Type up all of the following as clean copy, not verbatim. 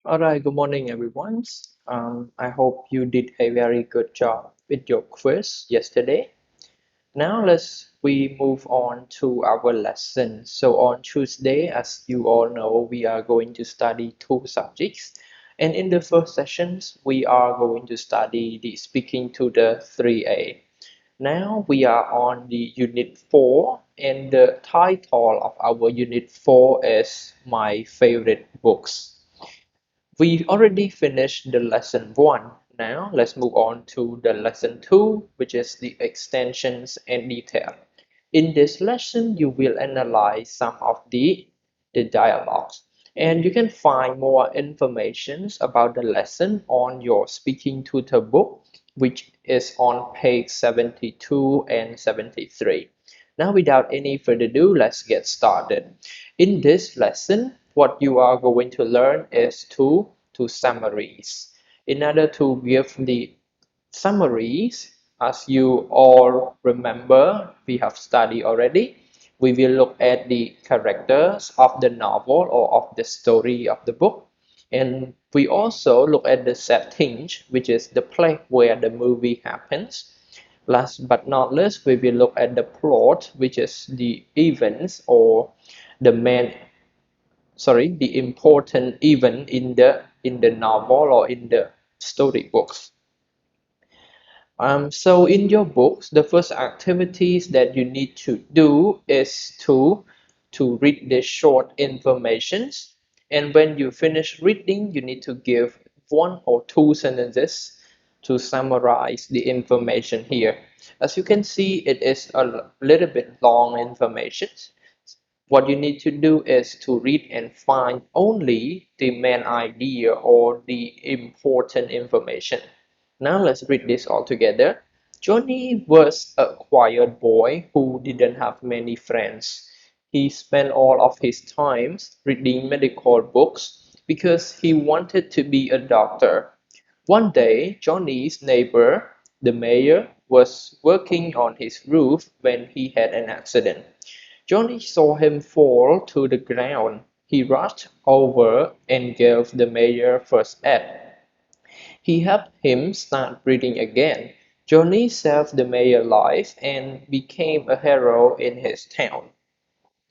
All right, good morning, everyone. I hope you did a very good job with your quiz yesterday. Now we move on to our lesson. So on Tuesday, as you all know, we are going to study two subjects. And in the first sessions, we are going to study the speaking to the 3A. Now we are on the unit 4, and the title of our unit 4 is My Favorite Books. We already finished the lesson 1. Now let's move on to the lesson 2, which is the extensions and detail. In this lesson, you will analyze some of the dialogues, and you can find more information about the lesson on your speaking tutor book, which is on page 72 and 73. Now, without any further ado, let's get started. In this lesson, what you are going to learn is to summaries. In order to give the summaries, as you all remember, we have studied already. We will look at the characters of the novel or of the story of the book. And we also look at the settings, which is the place where the movie happens. Last but not least, we will look at the plot, which is the events or the main, the important event in the novel or in the storybooks. So in your books, the first activities that you need to do is to read the short informations. And when you finish reading, you need to give one or two sentences to summarize the information here. As you can see, it is a little bit long information. What you need to do is to read and find only the main idea or the important information. Now let's read this all together. Johnny was a quiet boy who didn't have many friends. He spent all of his time reading medical books because he wanted to be a doctor. One day, Johnny's neighbor, the mayor, was working on his roof when he had an accident. Johnny saw him fall to the ground. He rushed over and gave the mayor first aid. He helped him start breathing again. Johnny saved the mayor's life and became a hero in his town.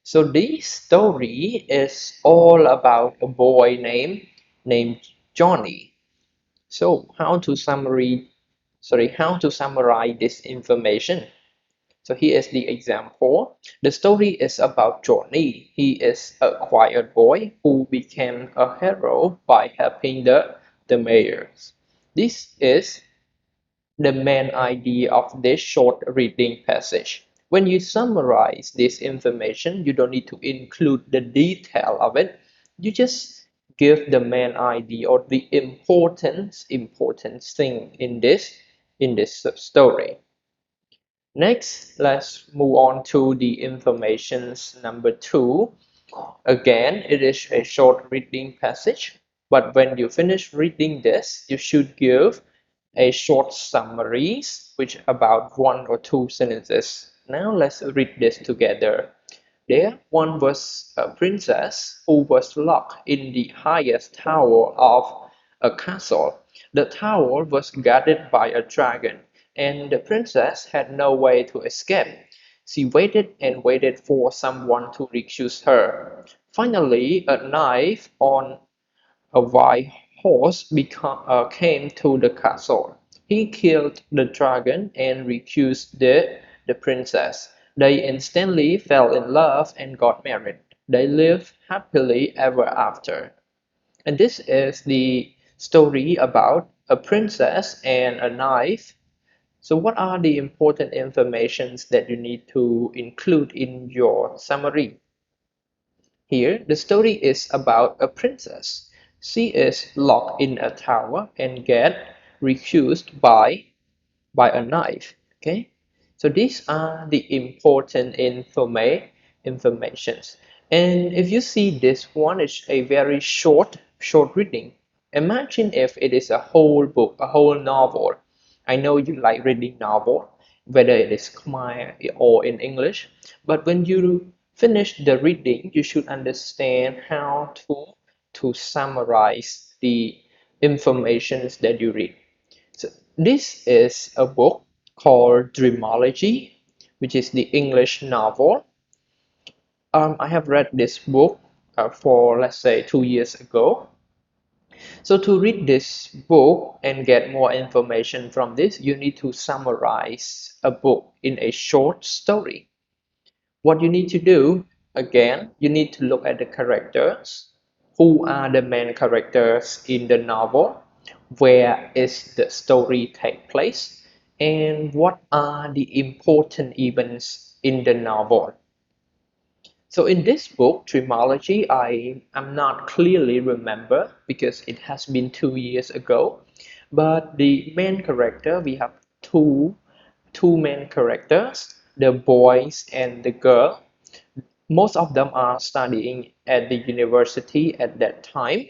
So this story is all about a boy named Johnny. So how to summarize this information? So here is the example. The story is about Johnny. He is a quiet boy who became a hero by helping the mayor. This is the main idea of this short reading passage. When you summarize this information, you don't need to include the detail of it. You just give the main idea or the important thing in this story. Next, let's move on to the informations number 2. Again, it is a short reading passage, but when you finish reading this, you should give a short summaries, which about one or two sentences. Now let's read this together. There one was a princess who was locked in the highest tower of a castle. The tower was guarded by a dragon, and the princess had no way to escape. She waited and waited for someone to rescue her. Finally, a knight on a white horse came to the castle. He killed the dragon and rescued the princess. They instantly fell in love and got married. They lived happily ever after. And this is the story about a princess and a knight. So what are the important informations that you need to include in your summary? Here, the story is about a princess. She is locked in a tower and get recused by a knife. Okay, so these are the important informations. And if you see this one is a very short reading. Imagine if it is a whole book, a whole novel. I know you like reading novel, whether it is Khmer or in English, but when you finish the reading, you should understand how to summarize the informations that you read. So this is a book called Dreamology, which is the English novel. I have read this book for, let's say, 2 years ago. So to read this book and get more information from this, you need to summarize a book in a short story. What you need to do, again, you need to look at the characters. Who are the main characters in the novel? Where is the story take place? And what are the important events in the novel? So in this book, Trimology, I am not clearly remember because it has been 2 years ago. But the main character, we have two main characters, the boys and the girl. Most of them are studying at the university at that time.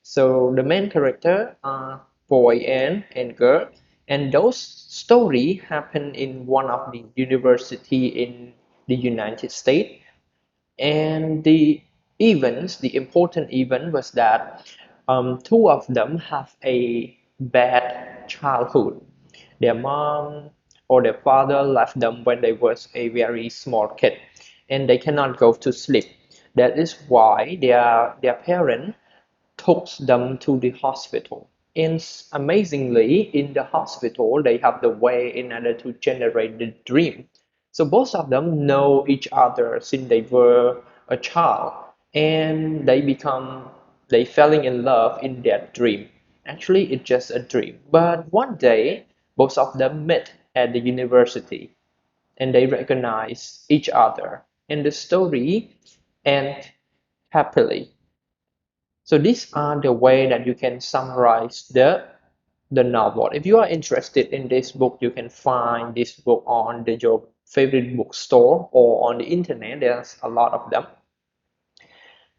So the main character are boy and girl, and those story happen in one of the university in the United States. And the important event was that two of them have a bad childhood. Their mom or their father left them when they was a very small kid, and they cannot go to sleep. That is why their parent took them to the hospital. And amazingly, in the hospital, they have the way in order to generate the dream. So both of them know each other since they were a child, and they falling in love in their dream. Actually, it's just a dream. But one day, both of them met at the university, and they recognize each other, and the story ends happily. So these are the way that you can summarize the novel. If you are interested in this book, you can find this book on your favorite bookstore or on the internet. There's a lot of them.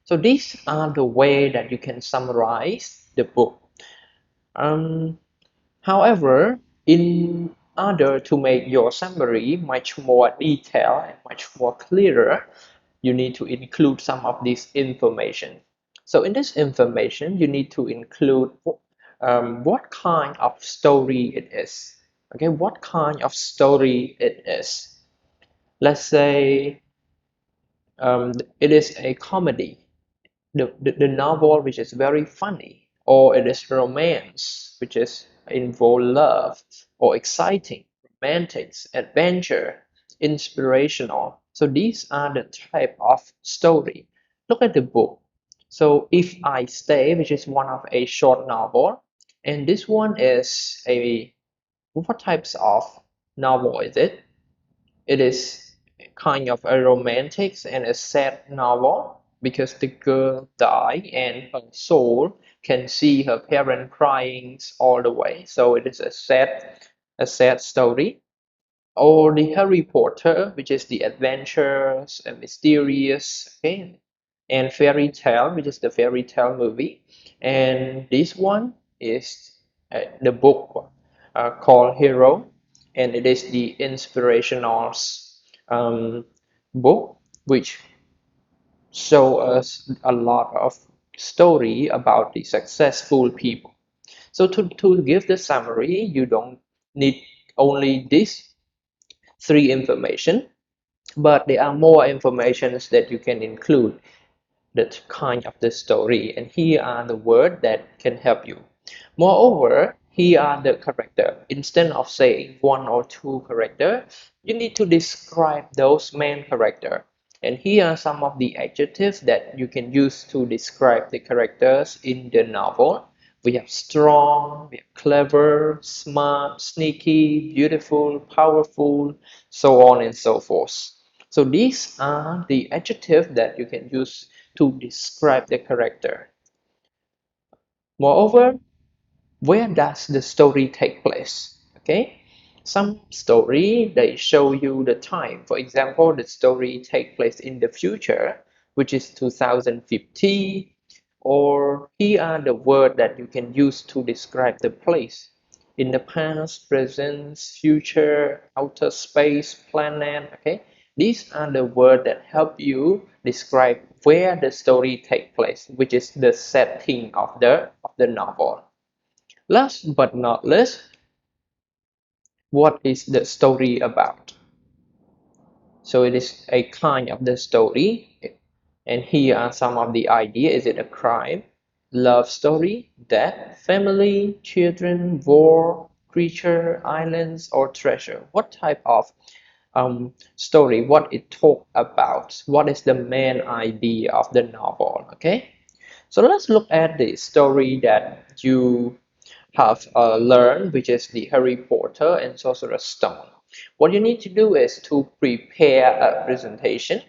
So these are the way that you can summarize the book. Um, However, in order to make your summary much more detailed and much more clearer, you need to include some of this information. So in this information, you need to include what kind of story it is. Okay, what kind of story it is. Let's say it is a comedy, the novel which is very funny, or it is romance which is involve love, or exciting, romantic, adventure, inspirational. So these are the type of story. Look at the book. So If I Stay, which is one of a short novel, and this one is a what types of novel is it? It is kind of a romantic and a sad novel because the girl died and her soul can see her parents crying all the way. So it is a sad story. Or the Harry Potter, which is the adventures and mysterious, okay, and fairy tale, which is the fairy tale movie. And this one is the book called Hero, and it is the inspirational um, book which show us a lot of story about the successful people. So to give the summary, you don't need only this three information, but there are more informations that you can include that kind of the story, and here are the words that can help you. Moreover, here are the character. Instead of saying one or two character, you need to describe those main character. And here are some of the adjectives that you can use to describe the characters in the novel. We have strong, we have clever, smart, sneaky, beautiful, powerful, so on and so forth. So these are the adjectives that you can use to describe the character. Moreover, where does the story take place? Okay, some story they show you the time. For example, the story take place in the future, which is 2050. Or here are the words that you can use to describe the place: in the past, present, future, outer space, planet. Okay, these are the words that help you describe where the story takes place, which is the setting of the novel. Last but not least, what is the story about? So it is a kind of the story, and here are some of the ideas. Is it a crime, love story, death, family, children, war, creature, islands, or treasure? What type of story? What it talk about? What is the main idea of the novel? Okay, so let's look at the story that you have learned, which is the Harry Potter and Sorcerer's Stone. What you need to do is to prepare a presentation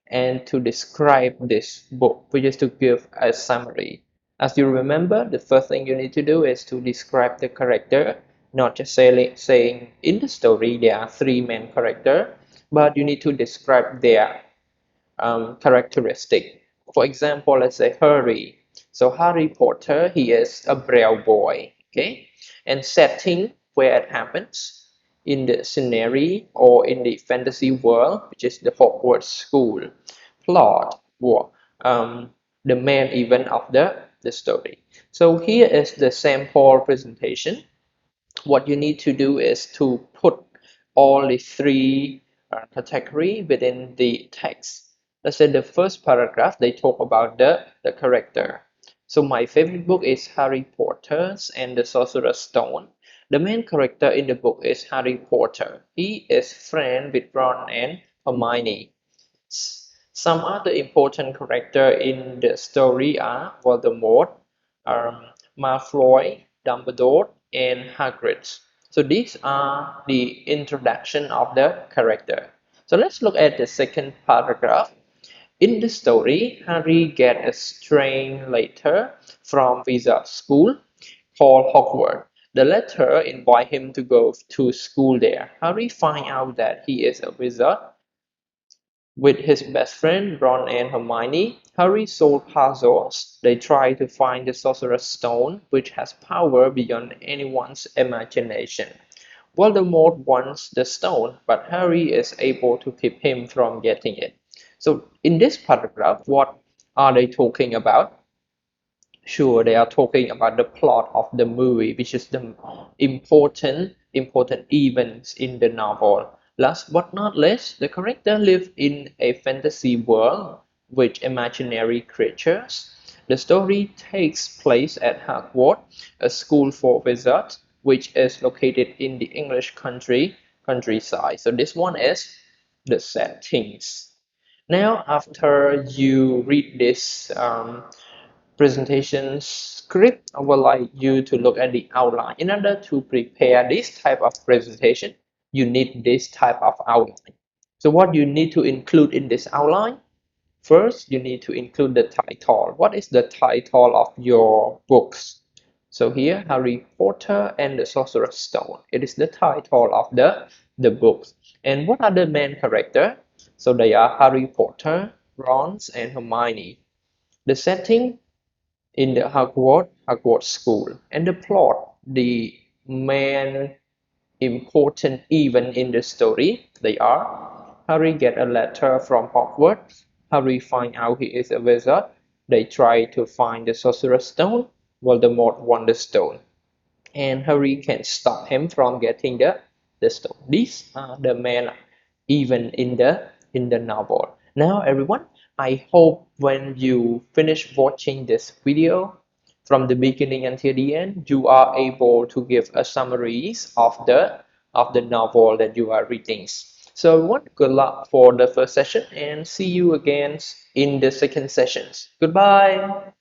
and to describe this book, which is to give a summary. As you remember, the first thing you need to do is to describe the character, not just saying in the story there are three main characters, but you need to describe their characteristic. For example, let's say Harry. So Harry Potter, he is a Braille boy, okay? And setting where it happens in the scenery or in the fantasy world, which is the Hogwarts school. Plot, war, the main event of the story. So here is the sample presentation. What you need to do is to put all the three category within the text. Let's say the first paragraph, they talk about the character. So my favorite book is Harry Potter's and the Sorcerer's Stone. The main character in the book is Harry Potter. He is friend with Ron and Hermione. Some other important characters in the story are Voldemort, um, Malfoy, Dumbledore, and Hagrid. So these are the introduction of the character. So let's look at the second paragraph. In the story, Harry gets a strange letter from wizard school called Hogwarts. The letter invites him to go to school there. Harry finds out that he is a wizard with his best friend Ron and Hermione. Harry solves puzzles. They try to find the Sorcerer's Stone, which has power beyond anyone's imagination. Voldemort wants the stone, but Harry is able to keep him from getting it. So in this paragraph, what are they talking about? Sure, they are talking about the plot of the movie, which is the important events in the novel. Last but not least, the character live in a fantasy world with imaginary creatures. The story takes place at Hogwarts, a school for wizards, which is located in the English countryside. So this one is the settings. Now, after you read this presentation script, I would like you to look at the outline. In order to prepare this type of presentation, you need this type of outline. So what you need to include in this outline? First, you need to include the title. What is the title of your books? So here, Harry Potter and the Sorcerer's Stone. It is the title of the books. And what are the main characters? So they are Harry Potter, Ron, and Hermione. The setting in the Hogwarts school. And the plot, the main important event in the story, they are Harry get a letter from Hogwarts, Harry find out he is a wizard, they try to find the Sorcerer's Stone, Voldemort wants the stone, and Harry can stop him from getting the stone. These are the main event in the novel. Now everyone, I hope when you finish watching this video from the beginning until the end, you are able to give a summaries of the novel that you are reading. So everyone, good luck for the first session and see you again in the second sessions. Goodbye.